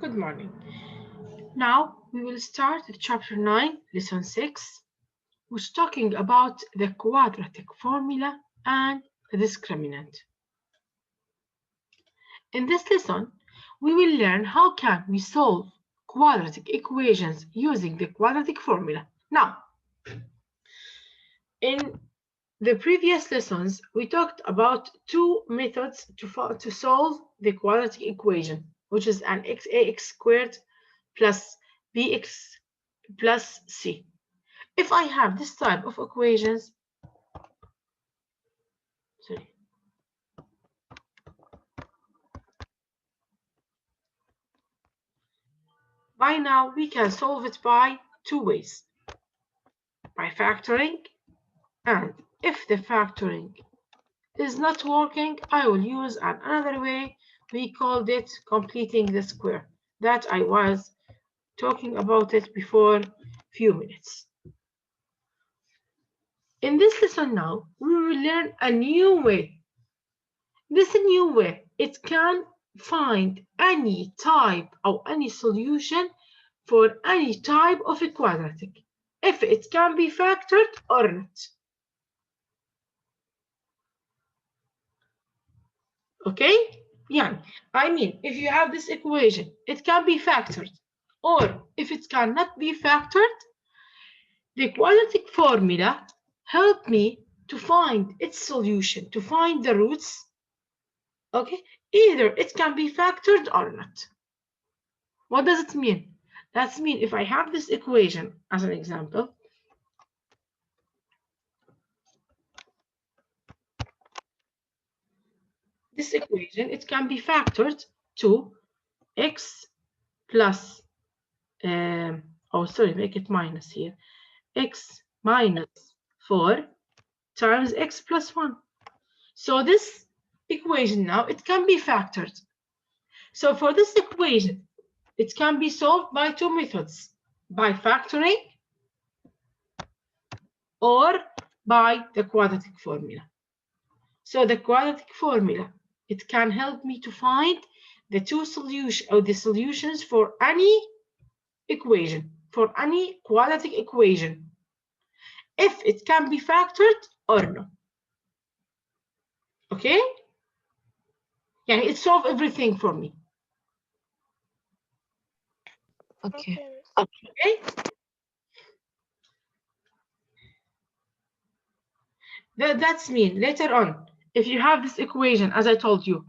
Good morning. Now we will start chapter 9, lesson 6, which is talking about the quadratic formula and the discriminant. In this lesson, we will learn how can we solve quadratic equations using the quadratic formula. Now, in the previous lessons, we talked about two methods to solve the quadratic equation, which is an ax squared plus bx plus c. If I have this type of equations, by now we can solve it by two ways, by factoring, and if the factoring is not working, I will use another way. We called it completing the square, that I was talking about it before a few minutes. In this lesson now, we will learn a new way. This new way, it can find any type or any solution for any type of a quadratic, if it can be factored or not. Okay? Yeah, I mean, if you have this equation, it can be factored, or if it cannot be factored, the quadratic formula help me to find its solution, to find the roots. Okay, either it can be factored or not. What does it mean? That means if I have this equation as an example, this equation, it can be factored to x plus, make it minus here, x minus 4 times x plus 1. So this equation now, it can be factored. So for this equation, it can be solved by two methods, by factoring or by the quadratic formula. So the quadratic formula, it can help me to find the two solutions or the solutions for any equation, for any quadratic equation, if it can be factored or no. Okay? Yeah, it solves everything for me. Okay. Okay? That's mean later on, if you have this equation, as I told you,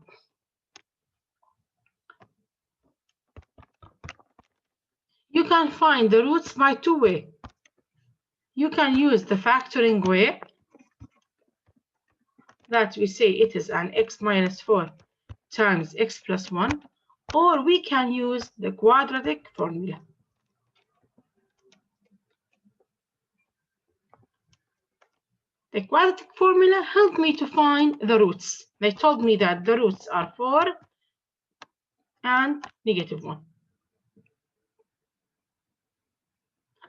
you can find the roots by two ways. You can use the factoring way, that we say it is an x minus 4 times x plus 1, or we can use the quadratic formula. The quadratic formula helped me to find the roots. They told me that the roots are 4 and negative 1.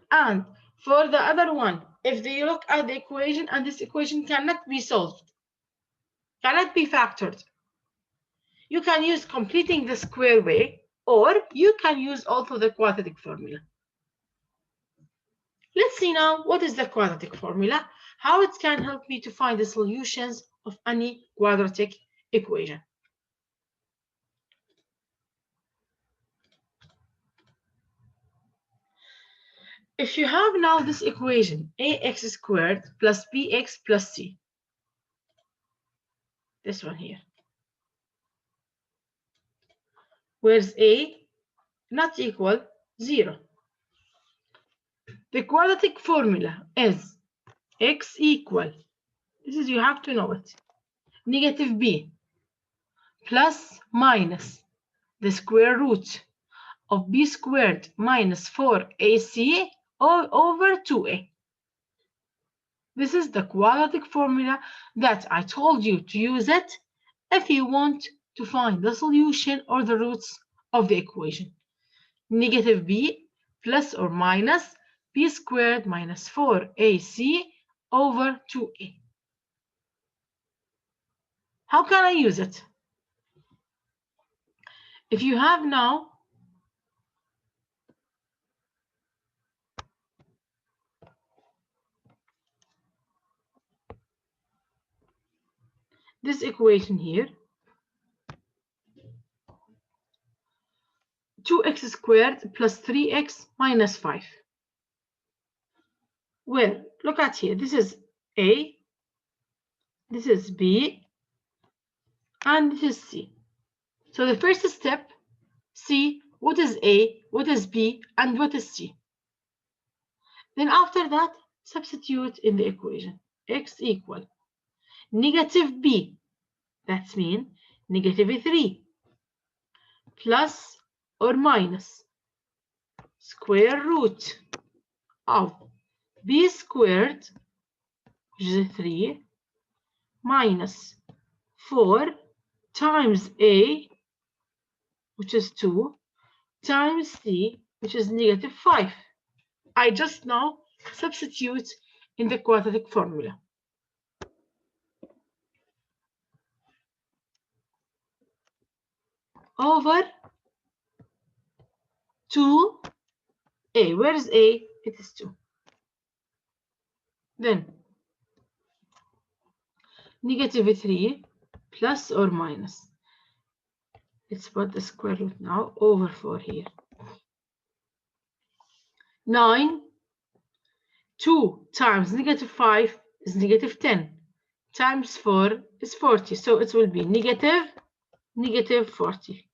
And for the other one, if they look at the equation and this equation cannot be solved, cannot be factored, you can use completing the square way, or you can use also the quadratic formula. Let's see now what is the quadratic formula, how it can help me to find the solutions of any quadratic equation. If you have now this equation, ax squared plus bx plus c, this one here, where's a not equal 0. The quadratic formula is x equal, this is, you have to know it, negative b plus minus the square root of b squared minus 4ac over 2a. This is the quadratic formula that I told you to use it if you want to find the solution or the roots of the equation. Negative b plus or minus b squared minus 4ac over 2a. How can I use it? If you have now this equation here, 2x squared plus 3x minus 5. Well, look at here. This is A, this is B, and this is C. So the first step, see what is A, what is B, and what is C. Then after that, substitute in the equation. X equal negative B, that means negative 3, plus or minus square root of B squared, which is 3, minus 4 times A, which is 2, times C, which is negative 5. I just now substitute in the quadratic formula. Over 2A. Where is A? It is 2. Then negative 3 plus or minus. Let's put the square root now over 4 here. 9. 2 times negative 5 is negative 10. Times 4 is 40. So it will be negative 40.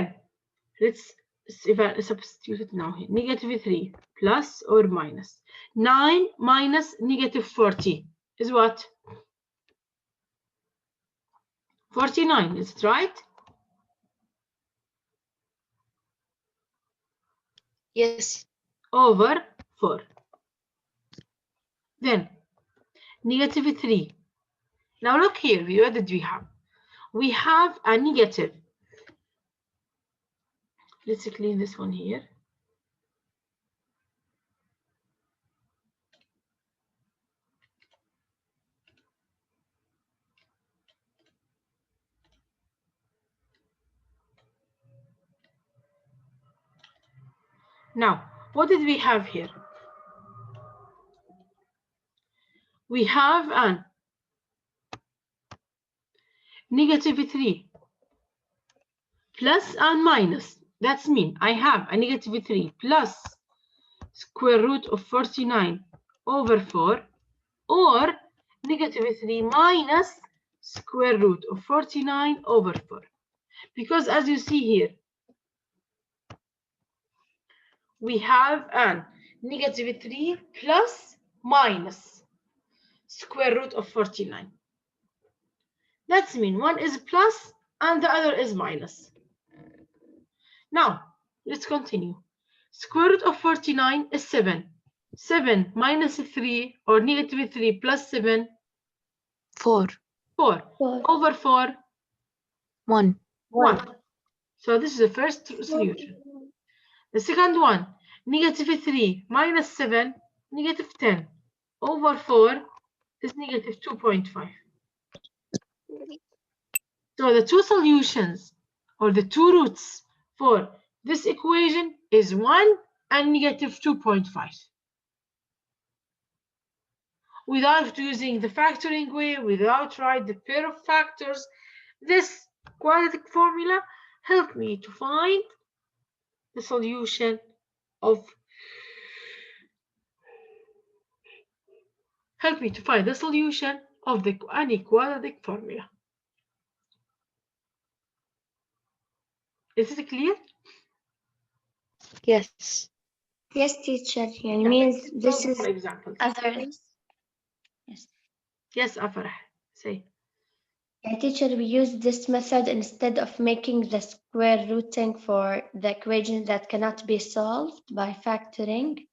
Then let's substitute it now here. Negative 3 plus or minus 9 minus negative 40 is what? 49, is it right? Yes. Over 4. Then negative 3. Now look here, what did we have? We have a negative. Let's clean this one here. Now, what did we have here? We have an negative 3 plus and minus. That's mean I have a negative 3 plus square root of 49 over 4, or negative 3 minus square root of 49 over 4. Because as you see here, we have an negative 3 plus minus square root of 49. That's mean one is plus and the other is minus. Now, let's continue. Square root of 49 is 7. 7 minus 3 or negative 3 plus 7. 4. 4. Over 4. 1. 1. So this is the first solution. The second one, negative 3 minus 7, negative 10. Over 4 is negative 2.5. So the two solutions or the two roots for this equation is 1 and negative 2.5. Without using the factoring way, without write the pair of factors, this quadratic formula helped me to find the solution of any quadratic formula. Is it clear? Yes. Yes, teacher. It means this is examples. others. Yes. Yes, Afarah, say. Yeah, teacher, we use this method instead of making the square rooting for the equation that cannot be solved by factoring.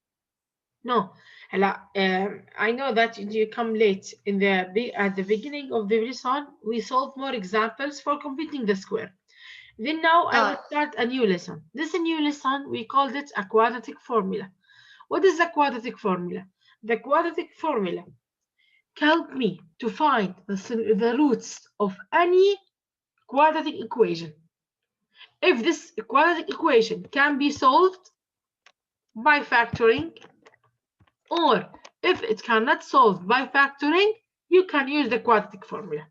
No, I know that you come late at the beginning of the lesson. We solved more examples for completing the square. Then now I will start a new lesson. This new lesson, we called it a quadratic formula. What is the quadratic formula? The quadratic formula help me to find the roots of any quadratic equation. If this quadratic equation can be solved by factoring, or if it cannot solve by factoring, you can use the quadratic formula.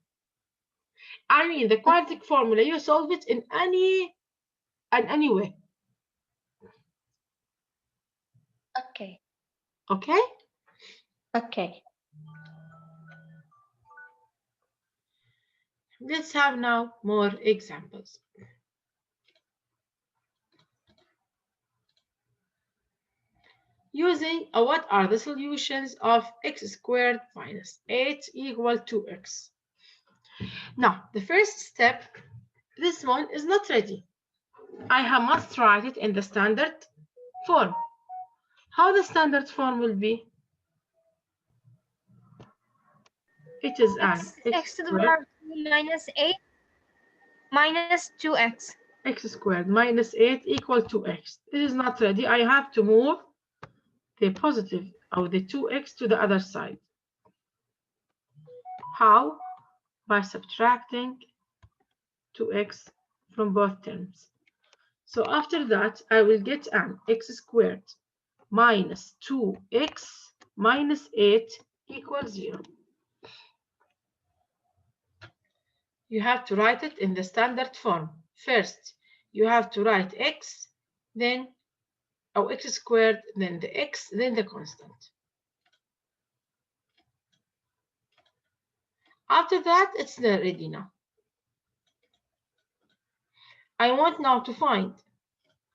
I mean, the quadratic formula, you solve it in any way. Okay. Okay? Okay. Let's have now more examples. Using what are the solutions of x squared minus 8 equal to x? Now, the first step, this one is not ready. I must write it in the standard form. How the standard form will be? It is an x to the power 2 minus 8 minus 2x. X squared minus 8 equal to x. This is not ready. I have to move the positive or the 2x to the other side. How? By subtracting 2x from both terms. So after that, I will get an x squared minus 2x minus 8 equals 0. You have to write it in the standard form. First, you have to write x, then x squared, then the x, then the constant. After that, it's ready now. I want now to find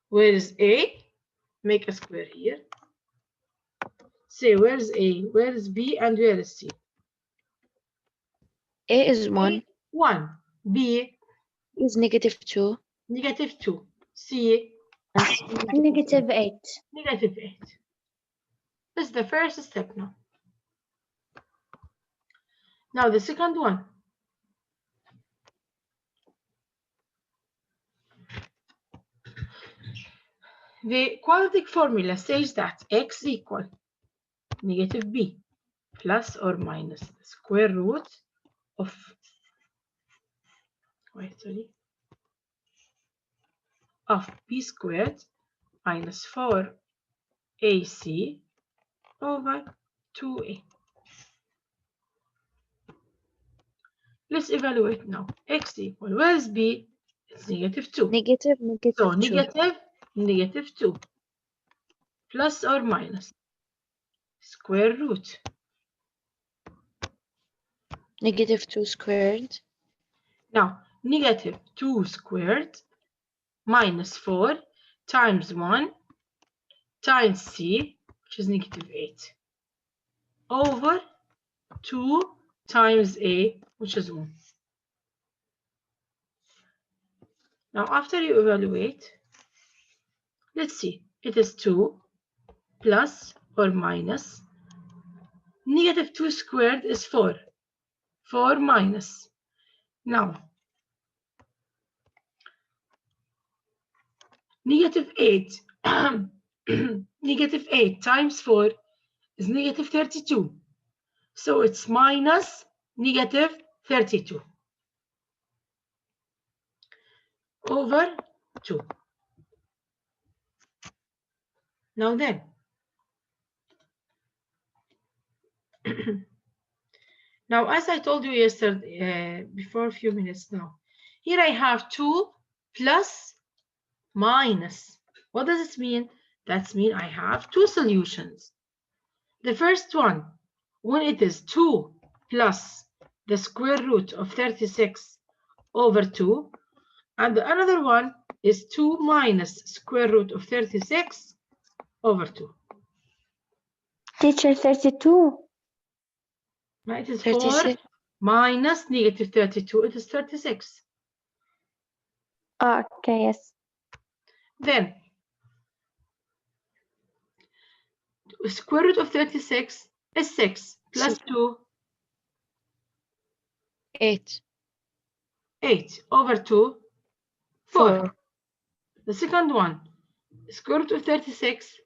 where is A. Make a square here. Say where is A, where is B, and where is C? A is 1. 1. B Is -2. negative 2. C Negative 8. negative 8. This is the first step now. Now the second one. The quadratic formula says that x equal negative b plus or minus the square root of b squared minus 4ac over 2a. Let's evaluate now. X equal, where is b? It's negative 2. Negative So 2. negative 2 plus or minus square root. Negative 2 squared. Now, negative 2 squared minus 4 times 1 times c, which is negative 8, over 2 times a, which is 1. Now, after you evaluate, let's see, it is 2 plus or minus negative 2 squared is 4. 4 minus. Now, negative 8 negative 8 times 4 is negative 32. So it's minus negative 32 over 2. Now then, now as I told you yesterday, before a few minutes now, here I have 2 plus minus. What does this mean? That means I have 2 solutions. The first one, when it is 2 plus the square root of 36 over 2, and the another one is 2 minus square root of 36 over 2. Teacher, 32. Right, it is 36. 4 minus negative 32, it is 36. Okay, yes. Then, square root of 36 is 6 plus 2, 8. 8 over 2, 4. The second one, square root of 36,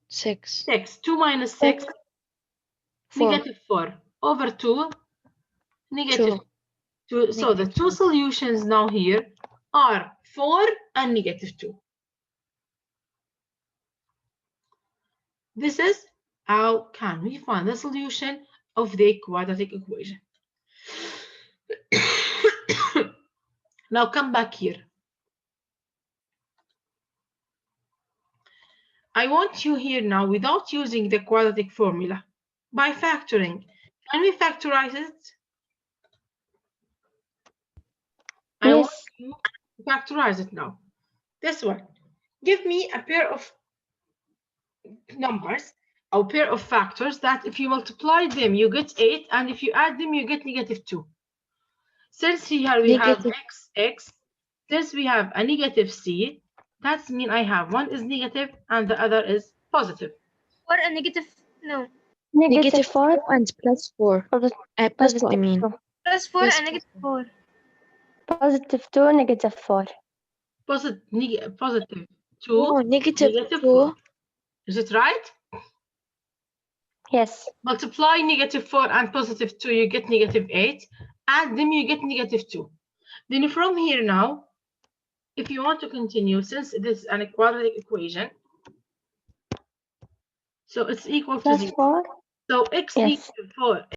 6. 6. 2 minus 6, 4. negative 4. Over 2, negative 2. So the Negative two solutions now here are 4 and negative 2. This is how can we find the solution of the quadratic equation. Now come back here. I want you here now, without using the quadratic formula, by factoring. Can we factorize it? I want Yes. you to factorize it now. This one. Give me a pair of numbers, or pair of factors that if you multiply them, you get 8, and if you add them, you get negative 2. Since here we have Negative. x, since we have a negative c, that means I have one is negative and the other is positive. Or a negative, no. Negative 4. 4 and plus 4. Plus 2, I mean. Plus 4 Yes, and negative 4. Positive 2, negative 4. Positive 2, Oh, negative negative 2. 4. Is it right? Yes. Multiply negative 4 and positive 2, you get negative 8. Add them, you get negative 2. Then from here now, if you want to continue, since this is an quadratic equation, so it's equal to Plus 0. 4. So x Yes. equals 4.